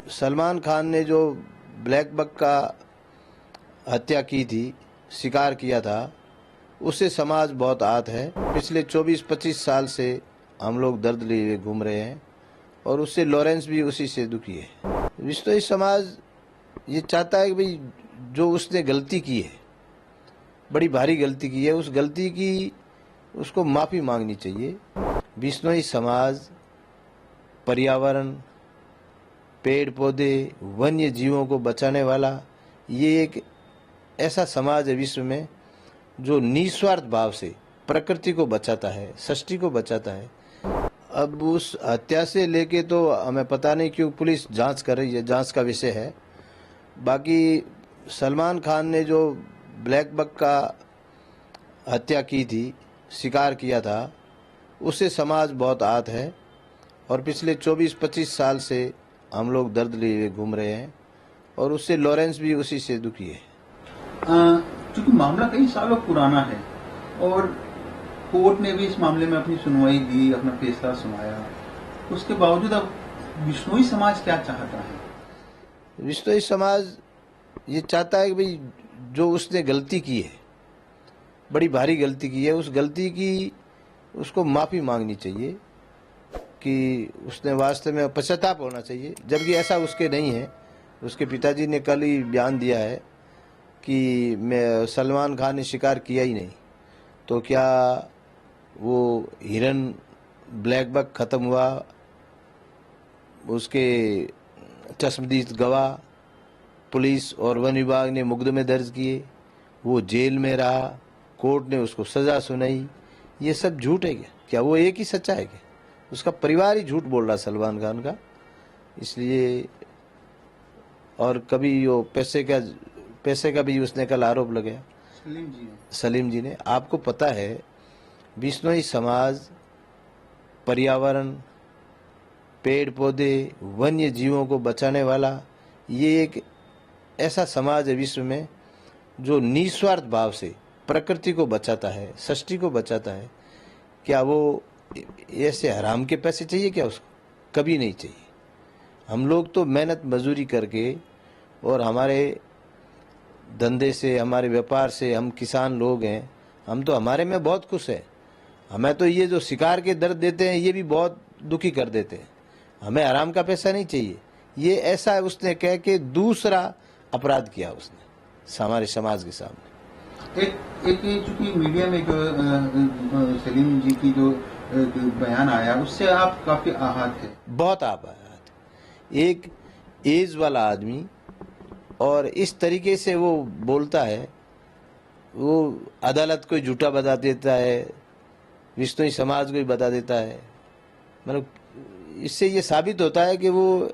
सलमान खान ने जो black buck का हत्या की थी, शिकार किया था, उससे समाज बहुत आहत है। पिछले 24-25 साल से हम लोग दर्द लिए घूम रहे हैं और उससे लॉरेंस भी उसी से दुखी है। विश्व समाज ये चाहता है कि भाई जो उसने गलती की है, बड़ी भारी गलती की है, उस गलती की उसको माफ़ी मांगनी चाहिए। बिश्नोई समाज पर्यावरण, पेड़ पौधे, वन्य जीवों को बचाने वाला ये एक ऐसा समाज है विश्व में जो निस्वार्थ भाव से प्रकृति को बचाता है, सृष्टि को बचाता है। अब उस हत्या से लेके तो हमें पता नहीं क्यों पुलिस जांच कर रही है, जांच का विषय है। बाकी सलमान खान ने जो ब्लैक बक का हत्या की थी, शिकार किया था, उससे समाज बहुत आहत है और पिछले 24-25 साल से हम लोग दर्द लिए घूम रहे हैं और उससे लॉरेंस भी उसी से दुखी है। क्योंकि मामला कई सालों पुराना है और कोर्ट ने भी इस मामले में अपनी सुनवाई दी, अपना फैसला सुनाया, उसके बावजूद अब बिश्नोई समाज क्या चाहता है? बिश्नोई समाज ये चाहता है कि भाई जो उसने गलती की है, बड़ी भारी गलती की है, उस गलती की उसको माफ़ी मांगनी चाहिए कि उसने वास्तव में पश्चाताप होना चाहिए, जबकि ऐसा उसके नहीं है। उसके पिताजी ने कल ही बयान दिया है कि मैं सलमान खान ने शिकार किया ही नहीं। तो क्या वो हिरन ब्लैक बक ख़त्म हुआ, उसके चश्मदीद गवाह पुलिस और वन विभाग ने मुकदमे दर्ज किए, वो जेल में रहा, कोर्ट ने उसको सज़ा सुनाई, ये सब झूठ है क्या? वो एक ही सच्चा है क्या? उसका परिवार ही झूठ बोल रहा है सलमान खान का। इसलिए और कभी वो पैसे का भी उसने कल आरोप लगाया सलीम जी ने। आपको पता है बिश्नोई समाज पर्यावरण, पेड़ पौधे, वन्य जीवों को बचाने वाला ये एक ऐसा समाज है विश्व में जो निस्वार्थ भाव से प्रकृति को बचाता है, सृष्टि को बचाता है। क्या वो ऐसे हराम के पैसे चाहिए क्या उसको? कभी नहीं चाहिए। हम लोग तो मेहनत मजदूरी करके और हमारे धंधे से, हमारे व्यापार से, हम किसान लोग हैं, हम तो हमारे में बहुत खुश हैं। हमें तो ये जो शिकार के दर्द देते हैं ये भी बहुत दुखी कर देते हैं। हमें हराम का पैसा नहीं चाहिए। ये ऐसा उसने कह के दूसरा अपराध किया उसने हमारे समाज के सामने। एक चूंकि मीडिया में जो सलीम जी की जो बयान आया उससे आप काफी आहत है। बहुत आहत। एक एज वाला आदमी और इस तरीके से वो बोलता है, वो अदालत को झूठा बता देता है, बिश्नोई समाज को ही बता देता है। मतलब इससे ये साबित होता है कि वो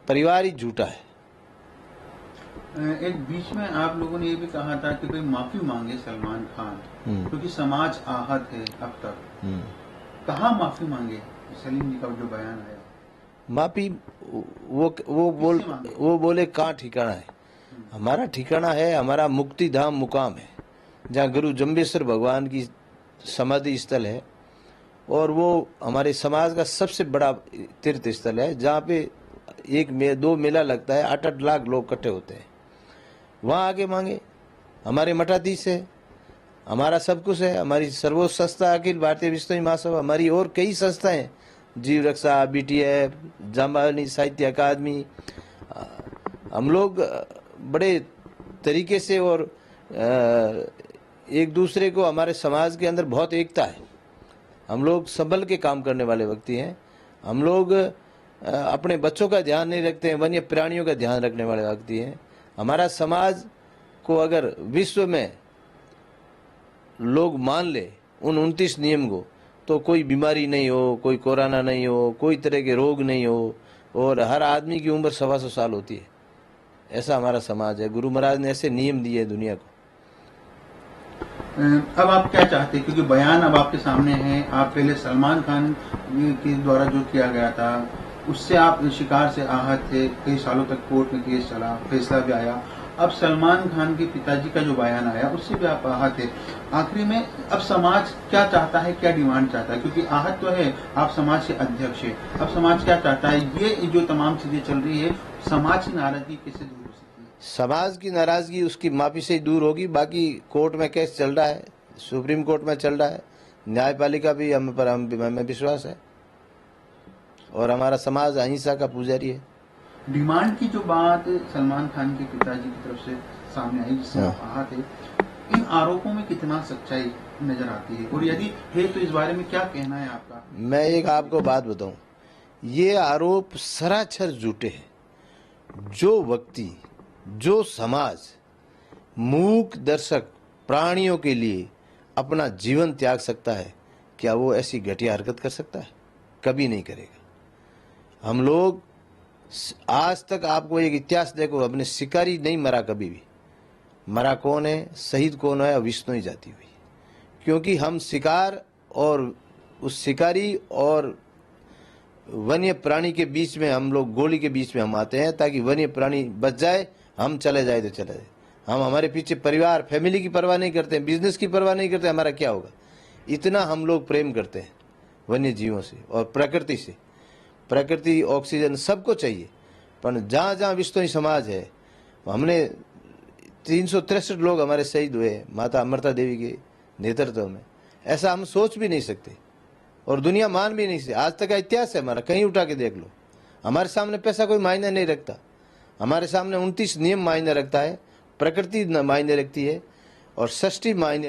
परिवार ही झूठा है। एक बीच में आप लोगों ने ये भी कहा था कि भाई माफी मांगे सलमान खान, क्योंकि समाज आहत है अब तक। कहाँ माफी मांगे? सलीम जी का जो बयान आया, माफी वो बोले कहाँ ठिकाना है? हमारा ठिकाना है, हमारा मुक्ति धाम मुकाम है, जहाँ गुरु जम्बेश्वर भगवान की समाधि स्थल है और वो हमारे समाज का सबसे बड़ा तीर्थ स्थल है, जहाँ पे दो मेला लगता है, 8-8 लाख लोग इकट्ठे होते हैं। वहाँ आगे मांगे। हमारे मठाधीश है, हमारा सब कुछ है, हमारी सर्वोच्च संस्था अखिल भारतीय बिश्नोई महासभा, हमारी और कई संस्थाएं, जीव रक्षा, BTF, जाम्बानी साहित्य अकादमी। हम लोग बड़े तरीके से और एक दूसरे को, हमारे समाज के अंदर बहुत एकता है। हम लोग संभल के काम करने वाले व्यक्ति हैं। हम लोग अपने बच्चों का ध्यान नहीं रखते हैं, वन्य प्राणियों का ध्यान रखने वाले व्यक्ति हैं। हमारा समाज को अगर विश्व में लोग मान ले उन 29 नियम को, तो कोई बीमारी नहीं हो, कोई कोरोना नहीं हो, कोई तरह के रोग नहीं हो और हर आदमी की उम्र 125 साल होती है। ऐसा हमारा समाज है। गुरु महाराज ने ऐसे नियम दिए है दुनिया को। अब आप क्या चाहते हैं? क्योंकि बयान अब आपके सामने है। आप पहले सलमान खान के द्वारा जो किया गया था उससे आप शिकार से आहत थे, कई सालों तक कोर्ट में केस चला, फैसला भी आया। अब सलमान खान के पिताजी का जो बयान आया उससे भी आप आहत है। आखिरी में अब समाज क्या चाहता है, क्या डिमांड चाहता है, क्योंकि आहत तो है, आप समाज के अध्यक्ष है, अब समाज क्या चाहता है, ये जो तमाम चीजें चल रही है, समाज की नाराजगी कैसे दूर हो सकती है? समाज की नाराजगी उसकी माफी से ही दूर होगी। बाकी कोर्ट में केस चल रहा है, सुप्रीम कोर्ट में चल रहा है, न्यायपालिका भी हमें विश्वास है और हमारा समाज अहिंसा का पुजारी है। डिमांड की जो बात सलमान खान के पिताजी की तरफ से सामने आई, जिससे आप आहत है, इन आरोपों में कितना सच्चाई नजर आती है, और यदि है तो इस बारे में क्या कहना है आपका? मैं एक आपको बात बताऊं, ये आरोप सरासर झूठे हैं। जो व्यक्ति, जो समाज मूक दर्शक प्राणियों के लिए अपना जीवन त्याग सकता है, क्या वो ऐसी घटिया हरकत कर सकता है? कभी नहीं करेगा। हम लोग आज तक, आपको एक इतिहास देखो, अपने शिकारी नहीं मरा कभी भी। मरा कौन है, शहीद कौन है? विष्णु ही जाती हुई। क्योंकि हम शिकार और उस शिकारी और वन्य प्राणी के बीच में, हम लोग गोली के बीच में हम आते हैं ताकि वन्य प्राणी बच जाए, हम चले जाए तो चले जाए। हम हमारे पीछे परिवार, फैमिली की परवाह नहीं करते हैं, बिजनेस की परवाह नहीं करते, हमारा क्या होगा। इतना हम लोग प्रेम करते हैं वन्य जीवों से और प्रकृति से। प्रकृति, ऑक्सीजन सबको चाहिए, पर जहाँ जहाँ विश्नोई समाज है, हमने 363 लोग हमारे शहीद हुए माता अमृता देवी के नेतृत्व में। ऐसा हम सोच भी नहीं सकते और दुनिया मान भी नहीं सकती। आज तक का इतिहास है हमारा, कहीं उठा के देख लो। हमारे सामने पैसा कोई मायने नहीं रखता। हमारे सामने 29 नियम मायने रखता है, प्रकृति मायने रखती है और सृष्टि मायने